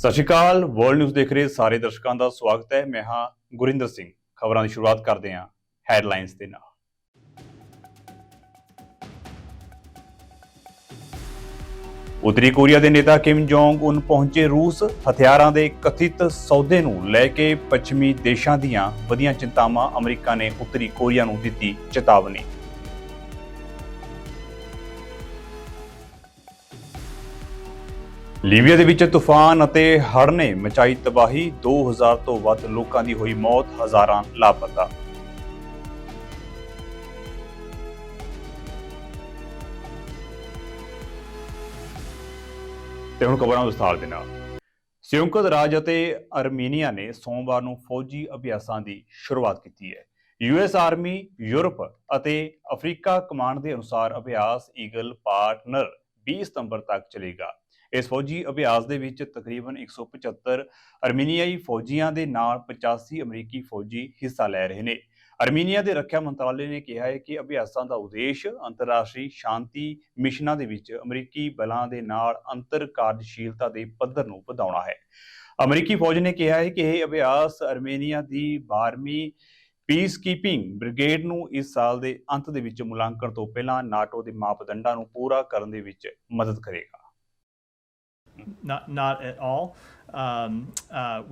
ਸਤਿ ਸ਼੍ਰੀ ਅਕਾਲ world news ਦੇਖ ਰਹੇ ਸਾਰੇ ਦਰਸ਼ਕਾਂ ਦਾ ਸਵਾਗਤ ਹੈ। ਮੈਂ ਹਾਂ ਗੁਰਿੰਦਰ ਸਿੰਘ। ਖਬਰਾਂ ਦੀ ਸ਼ੁਰੂਆਤ ਕਰਦੇ ਹਾਂ ਹੈਡਲਾਈਨਸ ਦੇ ਨਾਲ। ਉੱਤਰੀ ਕੋਰੀਆ ਦੇ ਨੇਤਾ ਕਿਮ ਜੋਂਗ ਉਨ ਪਹੁੰਚੇ ਰੂਸ। ਹਥਿਆਰਾਂ ਦੇ ਕਥਿਤ ਸੌਦੇ ਨੂੰ ਲੈ ਕੇ ਪੱਛਮੀ ਦੇਸ਼ਾਂ ਦੀਆਂ ਵਧੀਆਂ ਚਿੰਤਾਵਾਂ। ਅਮਰੀਕਾ ਨੇ ਉੱਤਰੀ ਕੋਰੀਆ ਨੂੰ ਦਿੱਤੀ ਚੇਤਾਵਨੀ। ਲੀਬੀਆ ਦੇ ਵਿੱਚ ਤੂਫਾਨ ਅਤੇ ਹੜ੍ਹ ਨੇ ਮਚਾਈ ਤਬਾਹੀ। 2000 ਤੋਂ ਵੱਧ ਲੋਕਾਂ ਦੀ ਹੋਈ ਮੌਤ, ਹਜ਼ਾਰਾਂ ਲਾਪਤਾ। ਤੇ ਹੁਣ ਖਬਰਾਂ ਵਿਸਥਾਰ ਦੇ ਨਾਲ। ਸੰਯੁਕਤ ਰਾਜ ਅਤੇ ਅਰਮੀਨੀਆ ਨੇ ਸੋਮਵਾਰ ਨੂੰ ਫੌਜੀ ਅਭਿਆਸਾਂ ਦੀ ਸ਼ੁਰੂਆਤ ਕੀਤੀ ਹੈ। ਯੂਐਸ ਆਰਮੀ, ਯੂਰਪ ਅਤੇ ਅਫਰੀਕਾ ਕਮਾਂਡ ਦੇ ਅਨੁਸਾਰ ਅਭਿਆਸ ਈਗਲ ਪਾਰਟਨਰ 20 ਸਤੰਬਰ ਤੱਕ ਚੱਲੇਗਾ। ਇਸ ਫੌਜੀ ਅਭਿਆਸ ਦੇ ਵਿੱਚ ਤਕਰੀਬਨ 175 ਅਰਮੀਨੀਆਈ ਫੌਜੀਆਂ ਦੇ ਨਾਲ 85 ਅਮਰੀਕੀ ਫੌਜੀ ਹਿੱਸਾ ਲੈ ਰਹੇ ਨੇ। ਅਰਮੀਨੀਆ ਦੇ ਰੱਖਿਆ ਮੰਤਰਾਲੇ ਨੇ ਕਿਹਾ ਹੈ ਕਿ ਅਭਿਆਸਾਂ ਦਾ ਉਦੇਸ਼ ਅੰਤਰਰਾਸ਼ਟਰੀ ਸ਼ਾਂਤੀ ਮਿਸ਼ਨਾਂ ਦੇ ਵਿੱਚ ਅਮਰੀਕੀ ਬਲਾਂ ਦੇ ਨਾਲ ਅੰਤਰ ਕਾਰਜਸ਼ੀਲਤਾ ਦੇ ਪੱਧਰ ਨੂੰ ਵਧਾਉਣਾ ਹੈ। ਅਮਰੀਕੀ ਫੌਜ ਨੇ ਕਿਹਾ ਹੈ ਕਿ ਇਹ ਅਭਿਆਸ ਅਰਮੀਨੀਆ ਦੀ 12ਵੀਂ ਪੀਸਕੀਪਿੰਗ ਬ੍ਰਿਗੇਡ ਨੂੰ ਇਸ ਸਾਲ ਦੇ ਅੰਤ ਦੇ ਵਿੱਚ ਮੁਲਾਂਕਣ ਤੋਂ ਪਹਿਲਾਂ ਨਾਟੋ ਦੇ ਮਾਪਦੰਡਾਂ ਨੂੰ ਪੂਰਾ ਕਰਨ ਦੇ ਵਿੱਚ ਮਦਦ ਕਰੇਗਾ। Not at all.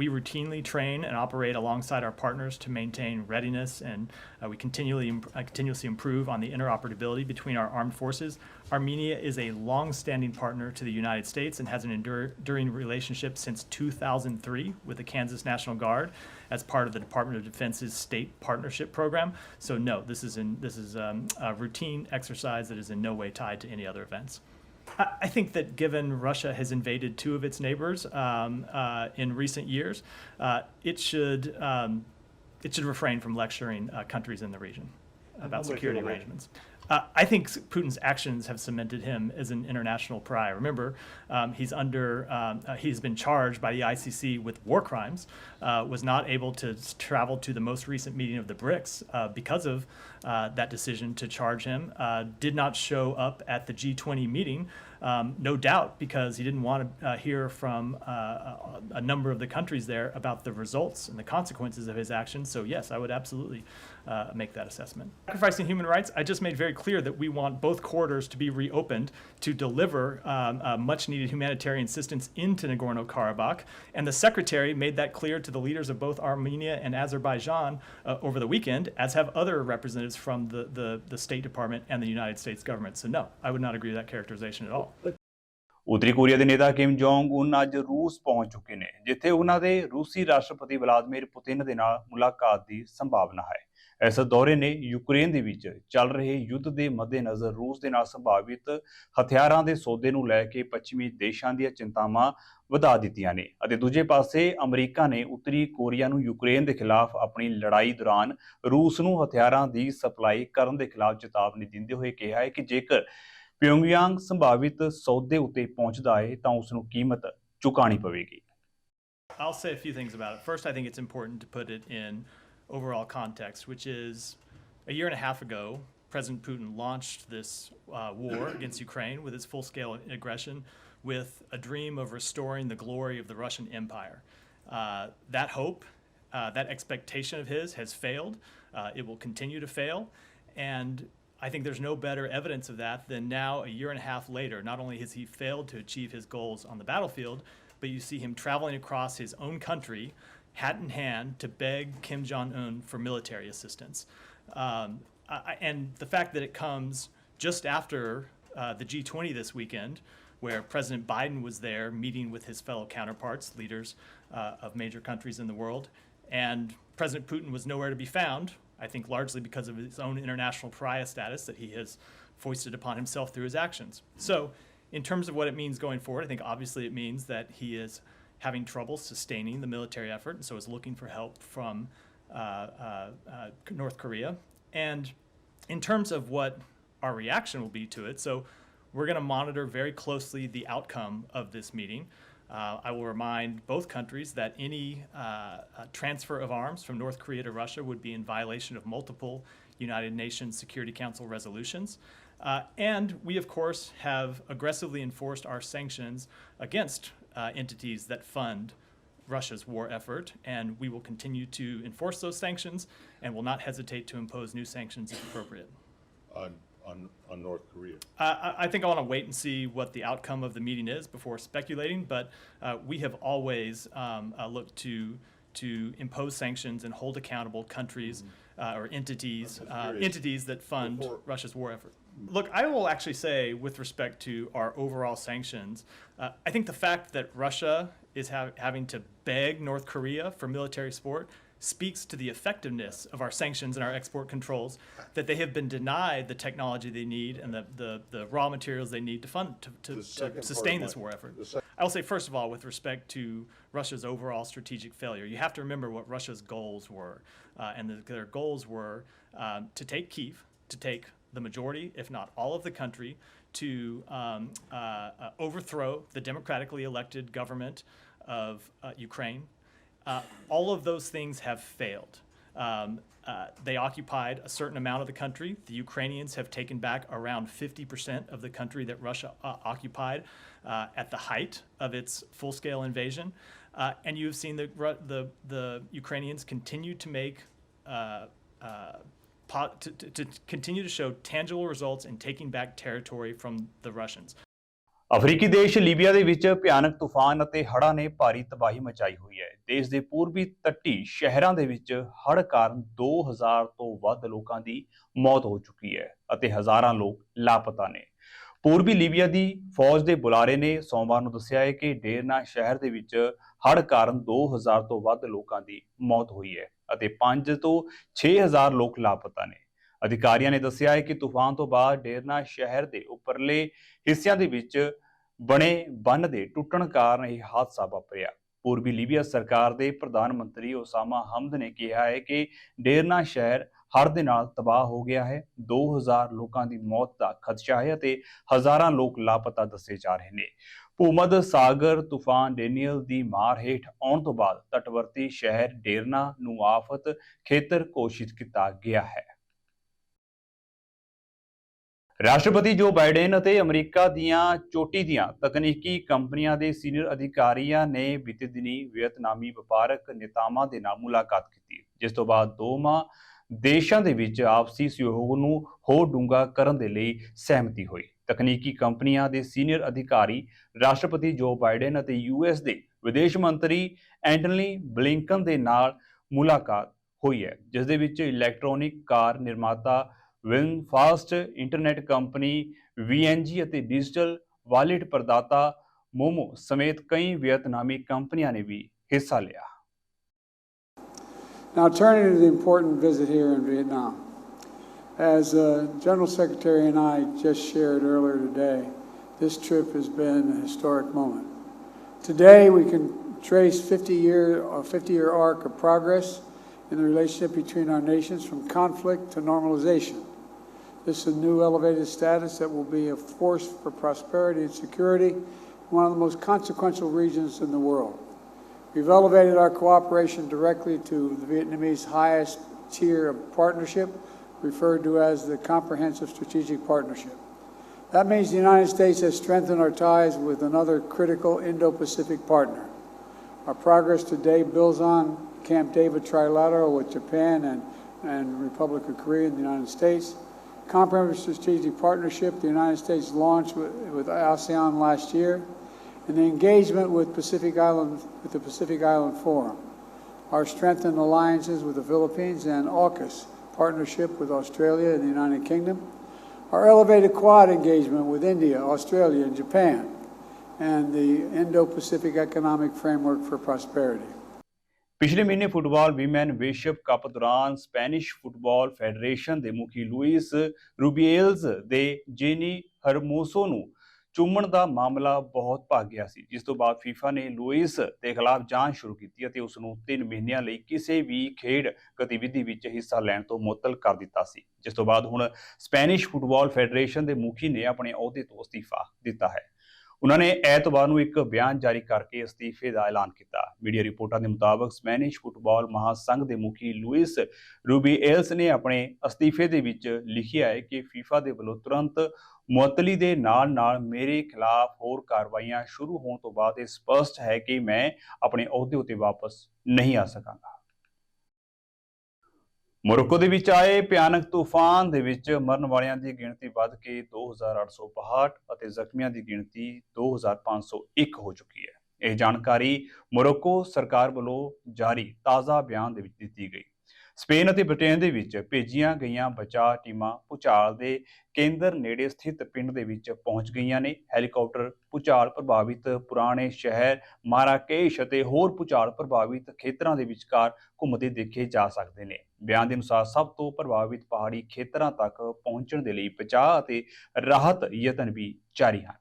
We routinely train and operate alongside our partners to maintain readiness, and we continuously improve on the interoperability between our armed forces. Armenia is a long-standing partner to the United States and has an enduring relationship since 2003 with the Kansas National Guard as part of the Department of Defense's State Partnership Program. So no, this is a routine exercise that is in no way tied to any other events. I think that given Russia has invaded two of its neighbors in recent years, it should refrain from lecturing countries in the region about security arrangements. I think Putin's actions have cemented him as an international pariah. Remember, he's been charged by the ICC with war crimes, was not able to travel to the most recent meeting of the BRICS because of that decision to charge him, did not show up at the G20 meeting, no doubt because he didn't want to hear from a number of the countries there about the results and the consequences of his actions. So yes, I would absolutely make that assessment. Sacrificing human rights, I just made very clear that we want both corridors to be reopened to deliver much needed humanitarian assistance into Nagorno-Karabakh. And the secretary made that clear to the leaders of both Armenia and Azerbaijan over the weekend, as have other representatives from the State Department and the United States government. So no, I would not agree with that characterization at all. ਉੱਤਰੀ Korea ਦੇ ਨੇਤਾ Kim Jong ਉਨ ਅੱਜ ਰੂਸ ਪਹੁੰਚ ਚੁੱਕੇ ਨੇ, ਜਿੱਥੇ ਉਹਨਾਂ ਦੇ ਰੂਸੀ ਰਾਸ਼ਟਰਪਤੀ ਵਲਾਦੀਮੀਰ ਪੁਤਿਨ ਦੇ ਨਾਲ ਮੁਲਾਕਾਤ ਦੀ ਸੰਭਾਵਨਾ ਹੈ। ਇਸ ਦੌਰੇ ਨੇ ਯੂਕਰੇਨ ਦੇ ਵਿੱਚ ਚੱਲ ਰਹੇ ਯੁੱਧ ਦੇ ਮੱਦੇਨਜ਼ਰ ਰੂਸ ਦੇ ਨਾਲ ਸੰਭਾਵਿਤ ਹਥਿਆਰਾਂ ਦੇ ਸੌਦੇ ਨੂੰ ਲੈ ਕੇ ਪੱਛਮੀ ਦੇਸ਼ਾਂ ਦੀਆਂ ਚਿੰਤਾਵਾਂ ਵਧਾ ਦਿੱਤੀਆਂ ਨੇ। ਅਤੇ ਦੂਜੇ ਪਾਸੇ ਅਮਰੀਕਾ ਨੇ ਉੱਤਰੀ ਕੋਰੀਆ ਨੂੰ ਯੂਕਰੇਨ ਦੇ ਖਿਲਾਫ ਆਪਣੀ ਲੜਾਈ ਦੌਰਾਨ ਰੂਸ ਨੂੰ ਹਥਿਆਰਾਂ ਦੀ ਸਪਲਾਈ ਕਰਨ ਦੇ ਖਿਲਾਫ ਚੇਤਾਵਨੀ ਦਿੰਦੇ ਹੋਏ ਕਿਹਾ ਹੈ ਕਿ ਜੇਕਰ ਪਿਓਂਗਯਾਂਗ ਸੰਭਾਵਿਤ ਸੌਦੇ ਉੱਤੇ ਪਹੁੰਚਦਾ ਹੈ ਤਾਂ ਉਸ ਨੂੰ ਕੀਮਤ ਚੁਕਾਣੀ ਪਵੇਗੀ। I'll say a few things about it. First, I think it's important to put it in overall context, which is a year and a half ago, President Putin launched this war against Ukraine with its full-scale aggression with a dream of restoring the glory of the Russian Empire. That hope, that expectation of his has failed. It will continue to fail. And I think there's no better evidence of that than now, a year and a half later. Not only has he failed to achieve his goals on the battlefield, but you see him traveling across his own country, hat in hand, to beg Kim Jong-un for military assistance. And the fact that it comes just after the G20 this weekend, where President Biden was there meeting with his fellow counterparts, leaders of major countries in the world, and President Putin was nowhere to be found, I think largely because of his own international pariah status that he has foisted upon himself through his actions. So in terms of what it means going forward, I think obviously it means that he is having trouble sustaining the military effort, and so is looking for help from North Korea. And in terms of what our reaction will be to it, so we're going to monitor very closely the outcome of this meeting. I will remind both countries that any transfer of arms from North Korea to Russia would be in violation of multiple United Nations Security Council resolutions. And we, of course, have aggressively enforced our sanctions against entities that fund Russia's war effort, and we will continue to enforce those sanctions and will not hesitate to impose new sanctions if appropriate. On North Korea? I think I want to wait and see what the outcome of the meeting is before speculating, but we have always looked to impose sanctions and hold accountable countries or entities that fund Russia's war effort. Look, I will actually say, with respect to our overall sanctions, I think the fact that Russia is having to beg North Korea for military support speaks to the effectiveness of our sanctions and our export controls, that they have been denied the technology they need and the raw materials they need to fund to sustain this war effort. I will say, first of all, with respect to Russia's overall strategic failure, you have to remember what Russia's goals were, and their goals were to take Kyiv, to take the majority, if not all of the country, to overthrow the democratically elected government of Ukraine. All of those things have failed. They occupied a certain amount of the country. The Ukrainians have taken back around 50% of the country that Russia occupied at the height of its full-scale invasion. And you've seen the Ukrainians continue to make to continue to show tangible results in taking back territory from the Russians. ਅਫਰੀਕੀ ਦੇਸ਼ Libya ਦੇ ਵਿੱਚ ਭਿਆਨਕ ਤੂਫਾਨ ਅਤੇ ਹੜ੍ਹਾਂ ਨੇ ਭਾਰੀ ਤਬਾਹੀ ਮਚਾਈ ਹੋਈ ਹੈ। ਦੇਸ਼ ਦੇ ਪੂਰਬੀ ਤੱਟੀ ਸ਼ਹਿਰਾਂ ਦੇ ਵਿੱਚ ਹੜ੍ਹ ਕਾਰਨ 2000 ਤੋਂ ਵੱਧ ਲੋਕਾਂ ਦੀ ਮੌਤ ਹੋ ਚੁੱਕੀ ਹੈ ਅਤੇ ਹਜ਼ਾਰਾਂ ਲੋਕ ਲਾਪਤਾ ਨੇ। ਪੂਰਬੀ ਲੀਬੀਆ ਦੀ ਫੌਜ ਦੇ ਬੁਲਾਰੇ ਨੇ ਸੋਮਵਾਰ ਨੂੰ ਦੱਸਿਆ ਹੈ ਕਿ ਡੇਰਨਾ ਸ਼ਹਿਰ ਦੇ ਵਿੱਚ ਹੜ੍ਹ ਕਾਰਨ 2000 ਤੋਂ ਵੱਧ ਲੋਕਾਂ ਦੀ ਮੌਤ ਹੋਈ ਹੈ ਅਤੇ 5 ਤੋਂ 6000 ਲੋਕ ਲਾਪਤਾ ਨੇ। ਅਧਿਕਾਰੀਆਂ ਨੇ ਦੱਸਿਆ ਹੈ ਕਿ ਤੂਫਾਨ ਤੋਂ ਬਾਅਦ ਡੇਰਨਾ ਸ਼ਹਿਰ ਦੇ ਉੱਪਰਲੇ ਹਿੱਸਿਆਂ ਦੇ ਵਿੱਚ ਬਣੇ ਬੰਨ ਦੇ ਟੁੱਟਣ ਕਾਰਨ ਇਹ ਹਾਦਸਾ ਵਾਪਰਿਆ। ਪੂਰਬੀ ਲੀਬੀਆ ਸਰਕਾਰ ਦੇ ਪ੍ਰਧਾਨ ਮੰਤਰੀ ਓਸਾਮਾ ਹਮਦ ਨੇ ਕਿਹਾ ਹੈ ਕਿ ਡੇਰਨਾ ਸ਼ਹਿਰ ਹੜ੍ਹ ਦੇ ਨਾਲ ਤਬਾਹ ਹੋ ਗਿਆ ਹੈ। 2000 ਲੋਕਾਂ ਦੀ ਮੌਤ ਦਾ ਖਦਸ਼ਾ ਹੈ ਅਤੇ ਹਜ਼ਾਰਾਂ ਲੋਕ ਲਾਪਤਾ ਦੱਸੇ ਜਾ ਰਹੇ ਨੇ। ਭੂਮੱਧ ਸਾਗਰ ਤੂਫਾਨ ਡੇਨੀਅਲ ਦੀ ਮਾਰ ਹੇਠ ਆਉਣ ਤੋਂ ਬਾਅਦ ਤਟਵਰਤੀ ਸ਼ਹਿਰ ਡੇਰਨਾ ਨੂੰ ਆਫਤ ਖੇਤਰ ਘੋਸ਼ਿਤ ਕੀਤਾ ਗਿਆ ਹੈ। ਰਾਸ਼ਟਰਪਤੀ ਜੋ ਬਾਈਡਨ ਅਤੇ ਅਮਰੀਕਾ ਦੀਆਂ ਚੋਟੀ ਦੀਆਂ ਤਕਨੀਕੀ ਕੰਪਨੀਆਂ ਦੇ ਸੀਨੀਅਰ ਅਧਿਕਾਰੀਆਂ ਨੇ ਬੀਤੇ ਦਿਨੀ ਵੀਅਤਨਾਮੀ ਵਪਾਰਕ ਨੇਤਾਵਾਂ ਦੇ ਨਾਲ ਮੁਲਾਕਾਤ ਕੀਤੀ, ਜਿਸ ਤੋਂ ਬਾਅਦ ਦੋਵਾਂ ਦੇਸ਼ਾਂ ਦੇ ਵਿੱਚ ਆਪਸੀ ਸਹਿਯੋਗ ਨੂੰ ਹੋਰ ਡੂੰਘਾ ਕਰਨ ਦੇ ਲਈ ਸਹਿਮਤੀ ਹੋਈ। ਤਕਨੀਕੀ ਕੰਪਨੀਆਂ ਦੇ ਸੀਨੀਅਰ ਅਧਿਕਾਰੀ ਰਾਸ਼ਟਰਪਤੀ ਜੋ ਬਾਈਡਨ ਅਤੇ US ਦੇ ਵਿਦੇਸ਼ ਮੰਤਰੀ ਐਂਟਨੀ ਬਲਿੰਕਨ ਦੇ ਨਾਲ ਮੁਲਾਕਾਤ ਹੋਈ ਹੈ, ਜਿਸ ਦੇ ਵਿੱਚ ਇਲੈਕਟ੍ਰੋਨਿਕ ਕਾਰ ਨਿਰਮਾਤਾ ਵਿਨਫਾਸਟ, ਇੰਟਰਨੈਟ ਕੰਪਨੀ VNG ਅਤੇ ਡਿਜੀਟਲ ਵਾਲਿਟ ਪ੍ਰਦਾਤਾ ਮੋਮੋ ਸਮੇਤ ਕਈ ਵੀਅਤਨਾਮੀ ਕੰਪਨੀਆਂ ਨੇ ਵੀ ਹਿੱਸਾ ਲਿਆ। Now turning to the important visit here in Vietnam. As General Secretary and I just shared earlier today, this trip has been a historic moment. Today we can trace a 50-year arc of progress in the relationship between our nations from conflict to normalization. This is a new elevated status that will be a force for prosperity and security in one of the most consequential regions in the world. We've elevated our cooperation directly to the Vietnamese highest tier of partnership, referred to as the Comprehensive Strategic Partnership. That means the United States has strengthened our ties with another critical Indo-Pacific partner. Our progress today builds on Camp David Trilateral with Japan and Republic of Korea and the United States. Comprehensive Strategic Partnership the United States launched with ASEAN last year, and the engagement with the Pacific Island Forum. Our strengthened alliances with the Philippines and AUKUS partnership with Australia and the United Kingdom. Our elevated Quad engagement with India, Australia, and Japan, and the Indo-Pacific Economic Framework for Prosperity. ਪਿਛਲੇ ਮਹੀਨੇ football women ਵਿਸ਼ਵ cup ਦੌਰਾਨ Spanish football federation ਦੇ ਮੁਖੀ Louis ਰੂਬੀਏਲਜ਼ ਦੇ ਜੇਨੀ ਹਰਮੋਸੋ ਨੂੰ ਚੁੰਮਣ ਦਾ ਮਾਮਲਾ ਬਹੁਤ ਭੱਗ ਗਿਆ ਸੀ, ਜਿਸ ਤੋਂ ਬਾਅਦ ਫੀਫਾ ਨੇ ਲੂਇਸ ਦੇ ਖਿਲਾਫ ਜਾਂਚ ਸ਼ੁਰੂ ਕੀਤੀ ਅਤੇ ਉਸ ਨੂੰ 3 ਮਹੀਨਿਆਂ ਲਈ ਕਿਸੇ ਵੀ ਖੇਡ ਗਤੀਵਿਧੀ ਵਿੱਚ ਹਿੱਸਾ ਲੈਣ ਤੋਂ ਮੁਅੱਤਲ ਕਰ ਦਿੱਤਾ ਸੀ, ਜਿਸ ਤੋਂ ਬਾਅਦ ਹੁਣ ਸਪੈਨਿਸ਼ ਫੁੱਟਬਾਲ ਫੈਡਰੇਸ਼ਨ ਦੇ ਮੁਖੀ ਨੇ ਆਪਣੇ ਅਹੁਦੇ ਤੋਂ ਅਸਤੀਫਾ ਦਿੱਤਾ ਹੈ। ਉਹਨਾਂ ਨੇ ਐਤਵਾਰ ਨੂੰ ਇੱਕ ਬਿਆਨ ਜਾਰੀ ਕਰਕੇ ਅਸਤੀਫੇ ਦਾ ਐਲਾਨ ਕੀਤਾ। ਮੀਡੀਆ ਰਿਪੋਰਟਾਂ ਦੇ ਮੁਤਾਬਕ ਸਪੈਨਿਸ਼ ਫੁੱਟਬਾਲ ਮਹਾਸੰਘ ਦੇ ਮੁਖੀ ਲੂਇਸ ਰੂਬੀਏਲਸ ਨੇ ਆਪਣੇ ਅਸਤੀਫੇ ਦੇ ਵਿੱਚ ਲਿਖਿਆ ਹੈ ਕਿ ਫੀਫਾ ਦੇ ਵੱਲੋਂ ਤੁਰੰਤ ਮੁਅੱਤਲੀ ਦੇ ਨਾਲ-ਨਾਲ ਮੇਰੇ ਖਿਲਾਫ ਹੋਰ ਕਾਰਵਾਈਆਂ ਸ਼ੁਰੂ ਹੋਣ ਤੋਂ ਬਾਅਦ ਇਹ ਸਪਸ਼ਟ ਹੈ ਕਿ ਮੈਂ ਆਪਣੇ ਅਹੁਦੇ ਉੱਤੇ ਵਾਪਸ ਨਹੀਂ ਆ ਸਕਾਂਗਾ। ਮੋਰੋਕੋ ਦੇ ਵਿੱਚ ਆਏ ਭਿਆਨਕ ਤੂਫਾਨ ਦੇ ਵਿੱਚ ਮਰਨ ਵਾਲਿਆਂ ਦੀ ਗਿਣਤੀ ਵੱਧ ਕੇ 2862 ਅਤੇ ਜ਼ਖਮੀਆਂ ਦੀ ਗਿਣਤੀ 2501 ਹੋ ਚੁੱਕੀ ਹੈ। ਇਹ ਜਾਣਕਾਰੀ ਮੋਰੋਕੋ ਸਰਕਾਰ ਵੱਲੋਂ ਜਾਰੀ ਤਾਜ਼ਾ ਬਿਆਨ ਦੇ ਵਿੱਚ ਦਿੱਤੀ ਗਈ। ਸਪੇਨ ਅਤੇ ਬ੍ਰਿਟੇਨ ਦੇ ਵਿੱਚ ਭੇਜੀਆਂ ਗਈਆਂ ਬਚਾਅ ਟੀਮਾਂ ਭੂਚਾਲ ਦੇ ਕੇਂਦਰ ਨੇੜੇ ਸਥਿਤ ਪਿੰਡ ਦੇ ਵਿੱਚ ਪਹੁੰਚ ਗਈਆਂ ਨੇ। ਹੈਲੀਕਾਪਟਰ ਭੂਚਾਲ ਪ੍ਰਭਾਵਿਤ ਪੁਰਾਣੇ ਸ਼ਹਿਰ ਮਾਰਾਕੇਸ਼ ਅਤੇ ਹੋਰ ਭੂਚਾਲ ਪ੍ਰਭਾਵਿਤ ਖੇਤਰਾਂ ਦੇ ਵਿਚਕਾਰ ਘੁੰਮਦੇ ਦੇਖੇ ਜਾ ਸਕਦੇ ਨੇ। ਬਿਆਨ ਦੇ ਅਨੁਸਾਰ ਸਭ ਤੋਂ ਪ੍ਰਭਾਵਿਤ ਪਹਾੜੀ ਖੇਤਰਾਂ ਤੱਕ ਪਹੁੰਚਣ ਦੇ ਲਈ ਬਚਾਅ ਅਤੇ ਰਾਹਤ ਯਤਨ ਵੀ ਜਾਰੀ ਹਨ।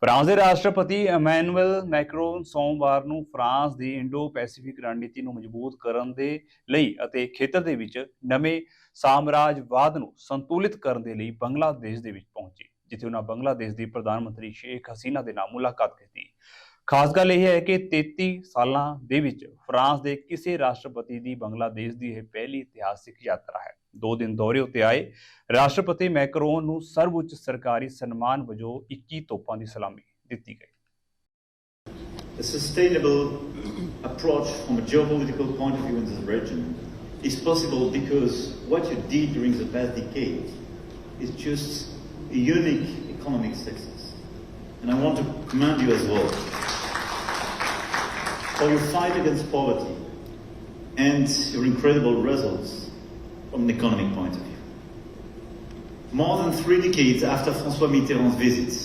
ਫਰਾਂਸ ਦੇ ਰਾਸ਼ਟਰਪਤੀ ਇਮੈਨੂਅਲ ਮੈਕਰੋਨ ਸੋਮਵਾਰ ਨੂੰ ਫਰਾਂਸ ਦੀ ਇੰਡੋ ਪੈਸੀਫਿਕ ਰਣਨੀਤੀ ਨੂੰ ਮਜ਼ਬੂਤ ਕਰਨ ਦੇ ਲਈ ਅਤੇ ਖੇਤਰ ਦੇ ਵਿੱਚ ਨਵੇਂ ਸਾਮਰਾਜਵਾਦ ਨੂੰ ਸੰਤੁਲਿਤ ਕਰਨ ਦੇ ਲਈ ਬੰਗਲਾਦੇਸ਼ ਦੇ ਵਿੱਚ ਪਹੁੰਚੇ, ਜਿੱਥੇ ਉਹਨਾਂ ਬੰਗਲਾਦੇਸ਼ ਦੀ ਪ੍ਰਧਾਨ ਮੰਤਰੀ ਸ਼ੇਖ ਹਸੀਨਾ ਦੇ ਨਾਲ ਮੁਲਾਕਾਤ ਕੀਤੀ। ਖਾਸ ਗੱਲ ਇਹ ਹੈ ਕਿ 33 ਸਾਲਾਂ ਦੇ ਵਿੱਚ ਫਰਾਂਸ ਦੇ ਕਿਸੇ ਰਾਸ਼ਟਰਪਤੀ ਦੀ ਬੰਗਲਾਦੇਸ਼ ਦੀ ਇਹ ਪਹਿਲੀ ਇਤਿਹਾਸਿਕ ਯਾਤਰਾ ਹੈ। 2 ਦਿਨ ਦੌਰੇ ਉੱਤੇ ਆਏ ਰਾਸ਼ਟਰਪਤੀ ਮੈਕਰੋਨ ਨੂੰ ਸਰਵਉੱਚ ਸਰਕਾਰੀ ਸਨਮਾਨ ਵਜੋਂ 21 ਤੋਪਾਂ ਦੀ ਸਲਾਮੀ ਦਿੱਤੀ ਗਈ। A sustainable approach from a geopolitical point of view in this region is possible because what you did during the past decade is just a unique economic success. And I want to commend you as well for your fight against poverty and your incredible results from an economic point of view. More than 3 decades after François Mitterrand's visits,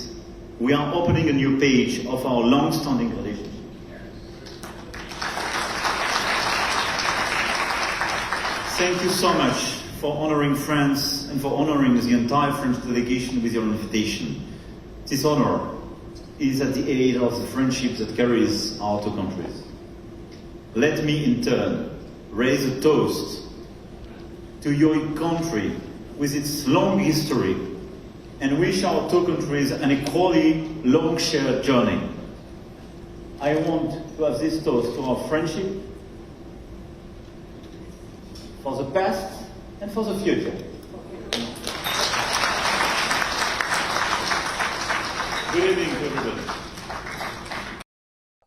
we are opening a new page of our long-standing relationship. Thank you so much for honoring France and for honoring the entire French delegation with your invitation. This honor is at the aid of the friendship that carries our two countries. Let me in turn raise a toast to your country with its long history and wish our two countries an equally long shared journey. I want to have this toast to our friendship for the past and for the future. Good evening to everybody.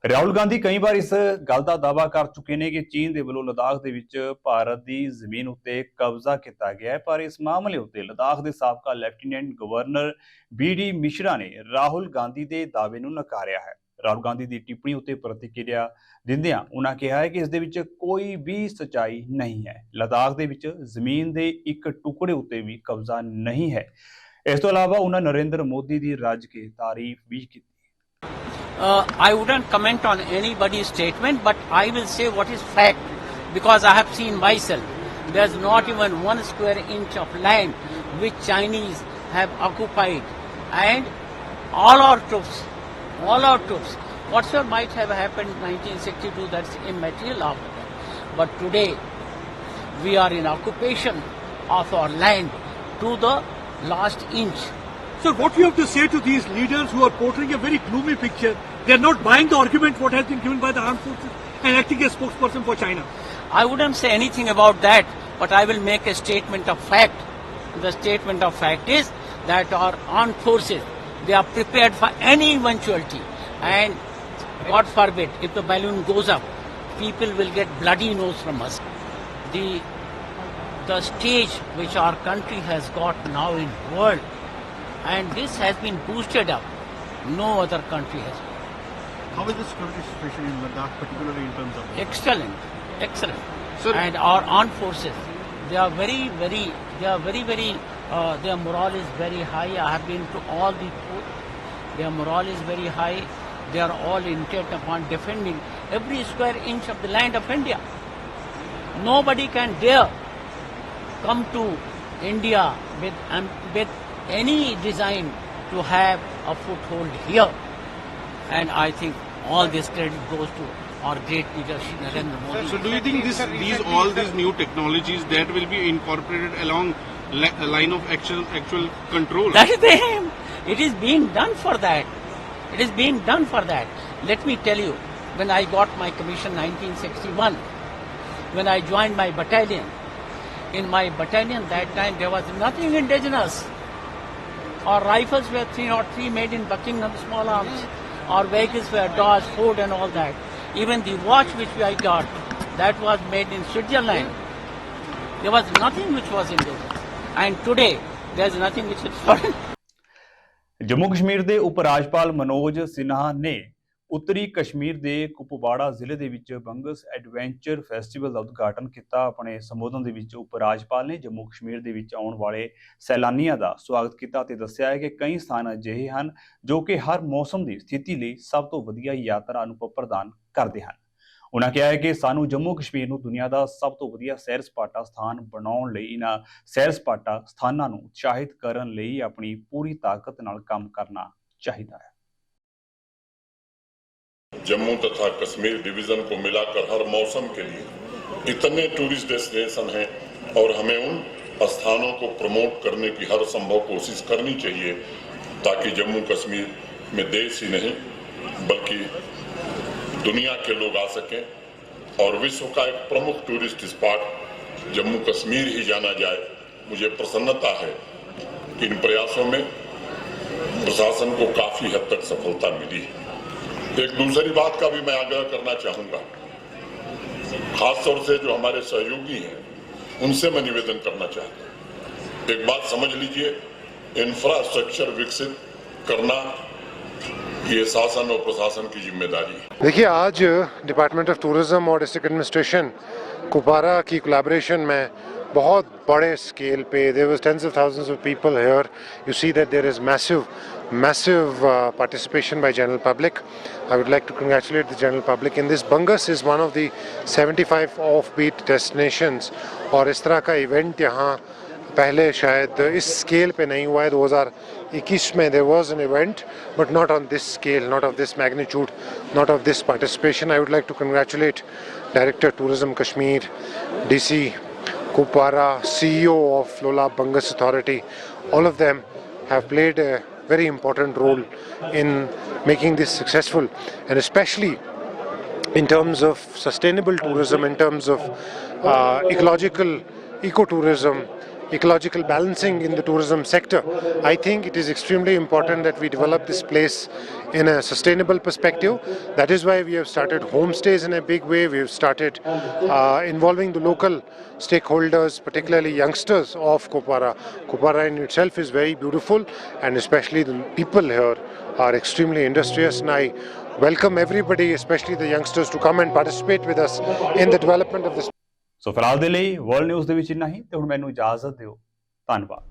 Rahul Gandhi ਕਈ ਵਾਰ ਇਸ ਗੱਲ ਦਾ ਦਾਅਵਾ ਕਰ ਚੁੱਕੇ ਨੇ ਕਿ ਚੀਨ ਦੇ ਵੱਲੋਂ ਲਦਾਖ ਦੇ ਵਿੱਚ ਭਾਰਤ ਦੀ ਜ਼ਮੀਨ ਉੱਤੇ ਕਬਜ਼ਾ ਕੀਤਾ ਗਿਆ ਹੈ, ਪਰ ਇਸ ਮਾਮਲੇ ਉੱਤੇ ਲਦਾਖ ਦੇ ਸਾਬਕਾ ਲੈਫਟੀਨੈਂਟ ਗਵਰਨਰ BD ਮਿਸ਼ਰਾ ਨੇ ਰਾਹੁਲ ਗਾਂਧੀ ਦੇ ਦਾਅਵੇ ਨੂੰ ਨਕਾਰਿਆ ਹੈ। ਰਾਹੁਲ ਗਾਂਧੀ ਦੀ ਟਿੱਪਣੀ ਉੱਤੇ ਪ੍ਰਤੀਕਿਰਿਆ ਦਿੰਦਿਆਂ ਉਹਨਾਂ ਕਿਹਾ ਹੈ ਕਿ ਇਸ ਦੇ ਵਿੱਚ ਕੋਈ ਵੀ ਸੱਚਾਈ ਨਹੀਂ ਹੈ। ਲਦਾਖ ਦੇ ਵਿੱਚ ਜ਼ਮੀਨ ਦੇ ਇੱਕ ਟੁਕੜੇ ਉੱਤੇ ਵੀ ਕਬਜ਼ਾ ਨਹੀਂ ਹੈ। ਇਸ ਤੋਂ ਇਲਾਵਾ ਉਹਨਾਂ ਨਰਿੰਦਰ ਮੋਦੀ ਦੀ ਰੱਜ ਕੇ ਤਾਰੀਫ ਵੀ ਕੀਤੀ। I wouldn't comment on anybody's statement, but I will say what is fact, because I have seen myself. There's not even 1 square inch of land which Chinese have occupied, and all our troops, whatsoever might have happened in 1962, that's immaterial after that. But today, we are in occupation of our land to the last inch. So what you have to say to these leaders who are portraying a very gloomy picture? They are not buying the argument what has been given by the armed forces and acting as spokesperson for China. I wouldn't say anything about that, but I will make a statement of fact. The statement of fact is that our armed forces, they are prepared for any eventuality, and God forbid, if the balloon goes up, people will get bloody nose from us. The stage which our country has got now in world, and this has been boosted up. No other country has. How is the security situation in Ladakh, particularly in terms of? Excellent. Sir, and our armed forces, they are very, their morale is very high. I have been to all the ports. Their morale is very high. They are all intent upon defending every square inch of the land of India. Nobody can dare come to India with any design to have a foothold here. And I think all this credit goes to our great leader Narendra Modi. so do you think all these new technologies that will be incorporated along line of actual control? That is the aim. It is being done for that. It is being done for that. Let me tell you, when I got my commission 1961, when I joined my battalion, in my battalion that time there was nothing indigenous. Our rifles were 303 made in Buckingham small arms. Our vehicles were Dodge, Ford and all that. Even the watch which I got, that was made in Switzerland. There was nothing which was indigenous. And today, there is nothing which is foreign. Jammu Kashmir ਦੇ ਉਪ ਰਾਜਪਾਲ ਮਨੋਜ ਸਿਨਹਾ ਨੇ ਉੱਤਰੀ ਕਸ਼ਮੀਰ ਦੇ ਕੁਪਵਾੜਾ ਜ਼ਿਲ੍ਹੇ ਦੇ ਵਿੱਚ ਬੰਗਸ adventure festival ਦਾ ਉਦਘਾਟਨ ਕੀਤਾ। ਆਪਣੇ ਸੰਬੋਧਨ ਦੇ ਵਿੱਚ ਉਪ ਰਾਜਪਾਲ ਨੇ ਜੰਮੂ ਕਸ਼ਮੀਰ ਦੇ ਵਿੱਚ ਆਉਣ ਵਾਲੇ ਸੈਲਾਨੀਆਂ ਦਾ ਸਵਾਗਤ ਕੀਤਾ ਤੇ ਦੱਸਿਆ ਹੈ ਕਿ ਕਈ ਸਥਾਨ ਅਜਿਹੇ ਹਨ ਜੋ ਕਿ ਹਰ ਮੌਸਮ ਦੀ ਸਥਿਤੀ ਲਈ ਸਭ ਤੋਂ ਵਧੀਆ ਯਾਤਰਾ ਅਨੁਭਵ ਪ੍ਰਦਾਨ ਕਰਦੇ ਹਨ। ਉਹਨਾਂ ਕਿਹਾ ਹੈ ਕਿ ਸਾਨੂੰ ਜੰਮੂ ਕਸ਼ਮੀਰ ਨੂੰ ਦੁਨੀਆ ਦਾ ਸਭ ਤੋਂ ਵਧੀਆ ਸੈਰ ਸਪਾਟਾ ਸਥਾਨ ਬਣਾਉਣ ਲਈ ਇਹਨਾਂ ਸੈਰ ਸਪਾਟਾ ਸਥਾਨਾਂ ਨੂੰ ਉਤਸ਼ਾਹਿਤ ਕਰਨ ਲਈ ਆਪਣੀ ਪੂਰੀ ਤਾਕਤ ਨਾਲ ਕੰਮ ਕਰਨਾ ਚਾਹੀਦਾ ਹੈ। जम्मू तथा कश्मीर डिवीजन को मिलाकर हर मौसम के लिए इतने टूरिस्ट डेस्टिनेशन हैं और हमें उन स्थानों को प्रमोट करने की हर संभव कोशिश करनी चाहिए ताकि जम्मू कश्मीर में देश ही नहीं बल्कि दुनिया के लोग आ सकें और विश्व का एक प्रमुख टूरिस्ट स्पॉट जम्मू कश्मीर ही जाना जाए। मुझे प्रसन्नता है कि इन प्रयासों में प्रशासन को काफ़ी हद तक सफलता मिली है। एक दूसरी बात का भी मैं आग्रह करना चाहूँगा, खासतौर से जो हमारे सहयोगी हैं उनसे मैं निवेदन करना चाहता हूँ। एक बात समझ लीजिए, इंफ्रास्ट्रक्चर विकसित करना ये शासन और प्रशासन की जिम्मेदारी है। देखिए, आज डिपार्टमेंट ऑफ टूरिज्म और डिस्ट्रिक्ट एडमिनिस्ट्रेशन कुपवाड़ा की कोलैबोरेशन में बहुत बड़े स्केल पे there was tens of thousands of people here. You see that there is massive participation by general public. I would like to congratulate the general public in this. Bangas is one of the 75 offbeat destinations और इस तरह का event यहाँ पहले शायद इस scale पे नहीं हुआ है। 2021 में there was an event but not on this scale, not of this magnitude, not of this participation. I would like to congratulate Director Tourism Kashmir, DC Kupwara, CEO of Lola Bangas Authority. All of them have played a very important role in making this successful, and especially in terms of sustainable tourism, in terms of ecotourism, ecological balancing in the tourism sector. I think it is extremely important that we develop this place in a sustainable perspective. That is why we have started homestays in a big way. We have started involving the local stakeholders, particularly youngsters of Kupwara. Kupwara in itself is very beautiful, and especially the people here are extremely industrious, and I welcome everybody, especially the youngsters, to come and participate with us in the development of this. ਸੋ ਫਿਲਹਾਲ ਦੇ ਲਈ world news ਦੇ ਵਿੱਚ ਇੰਨਾ ਹੀ ਤੇ ਹੁਣ ਮੈਨੂੰ ਇਜਾਜ਼ਤ ਦਿਓ। ਧੰਨਵਾਦ।